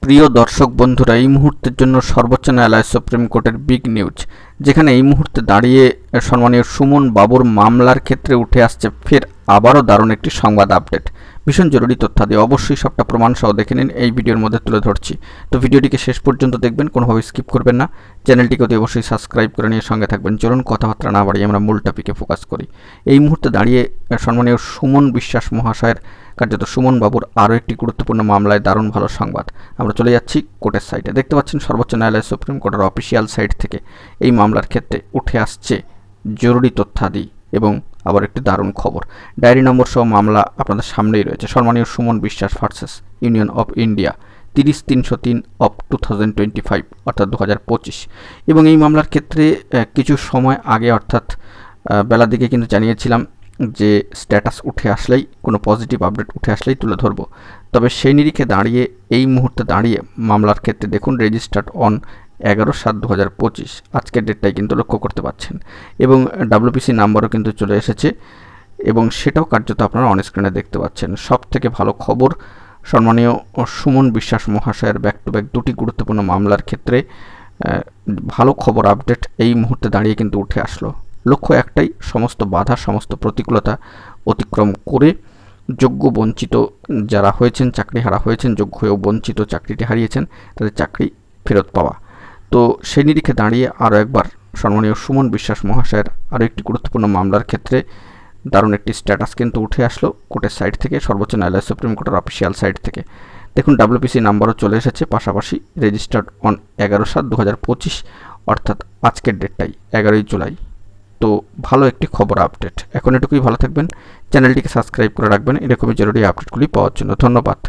প্রিয় দর্শক বন্ধুরা, এই মুহূর্তের জন্য সর্বোচ্চ ন্যায়ালয় সুপ্রিম কোর্টের বিগ নিউজ, যেখানে এই মুহূর্তে দাঁড়িয়ে সম্মানীয় সুমন বাবুর মামলার ক্ষেত্রে উঠে আসছে ফের আবারও দারুণ একটি সংবাদ আপডেট। ভীষণ জরুরি তথ্যাদি, অবশ্যই সবটা প্রমাণ সহ দেখে নিন, এই ভিডিওর মধ্যে তুলে ধরছি। তো ভিডিওটিকে শেষ পর্যন্ত দেখবেন, কোনোভাবে স্কিপ করবেন না। চ্যানেলটিকে অতি অবশ্যই সাবস্ক্রাইব করে নিয়ে সঙ্গে থাকবেন। চলুন কথাবার্তা না বাড়িয়ে আমরা মূল টপিকে ফোকাস করি। এই মুহূর্তে দাঁড়িয়ে সম্মানীয় সুমন বিশ্বাস মহাশয়ের কার্যত সুমন বাবুর আরও একটি গুরুত্বপূর্ণ মামলায় দারুণ ভালো সংবাদ। আমরা চলে যাচ্ছি কোর্টের সাইটে। দেখতে পাচ্ছেন সর্বোচ্চ ন্যায়ালয় সুপ্রিম কোর্টের অফিসিয়াল সাইট থেকে এই মামলার ক্ষেত্রে উঠে আসছে জরুরি তথ্যাদি এবং আবার একটি দারুণ খবর। ডায়েরি নম্বর সহ মামলা আপনাদের সামনেই রয়েছে। সম্মানীয় সুমন বিশ্বাস versus union of India 30-303 of 2025 অর্থাৎ 2025। এবং এই মামলার ক্ষেত্রে কিছু সময় আগে অর্থাৎ বেলার দিকে কিন্তু জানিয়েছিলাম যে স্ট্যাটাস উঠে আসলেই, কোনো পজিটিভ আপডেট উঠে আসলেই তুলে ধরবো। তবে সেই নিরিখে দাঁড়িয়ে এই মুহূর্তে দাঁড়িয়ে মামলার ক্ষেত্রে দেখুন রেজিস্টার্ড অন 11/7/2025 আজকের ডেটটাই কিন্তু লক্ষ্য করতে পারছেন। এবং WPC নাম্বারও কিন্তু চলে এসেছে এবং সেটাও কার্যত আপনারা অন স্ক্রিনে দেখতে পাচ্ছেন। সব থেকে ভালো খবর, সম্মানীয় সুমন বিশ্বাস মহাশয়ের ব্যাক টু ব্যাক দুটি গুরুত্বপূর্ণ মামলার ক্ষেত্রে ভালো খবর আপডেট এই মুহূর্তে দাঁড়িয়ে কিন্তু উঠে আসলো। লক্ষ্য একটাই, সমস্ত বাধা সমস্ত প্রতিকূলতা অতিক্রম করে যোগ্য বঞ্চিত যারা হয়েছেন, চাকরি হারা হয়েছেন, যোগ্য হয়েও বঞ্চিত চাকরিটি হারিয়েছেন, তাদের চাকরি ফেরত পাওয়া। তো সেই নিরিখে দাঁড়িয়ে আরও একবার সম্মানীয় সুমন বিশ্বাস মহাশয়ের আরও একটি গুরুত্বপূর্ণ মামলার ক্ষেত্রে দারুণ একটি স্ট্যাটাস কিন্তু উঠে আসলো কোর্টের সাইট থেকে, সর্বোচ্চ ন্যায়ালয় সুপ্রিম কোর্টের অফিসিয়াল সাইট থেকে। দেখুন WPC নাম্বারও চলে এসেছে, পাশাপাশি রেজিস্টার্ড অন 11/7/2025 অর্থাৎ আজকের ডেটটাই 11ই জুলাই। তো ভালো একটি খবর আপডেট। এখন এটুকুই, ভালো থাকবেন, চ্যানেলটিকে সাবস্ক্রাইব করে রাখবেন এরকমই জরুরি আপডেটগুলি পাওয়ার জন্য। ধন্যবাদ।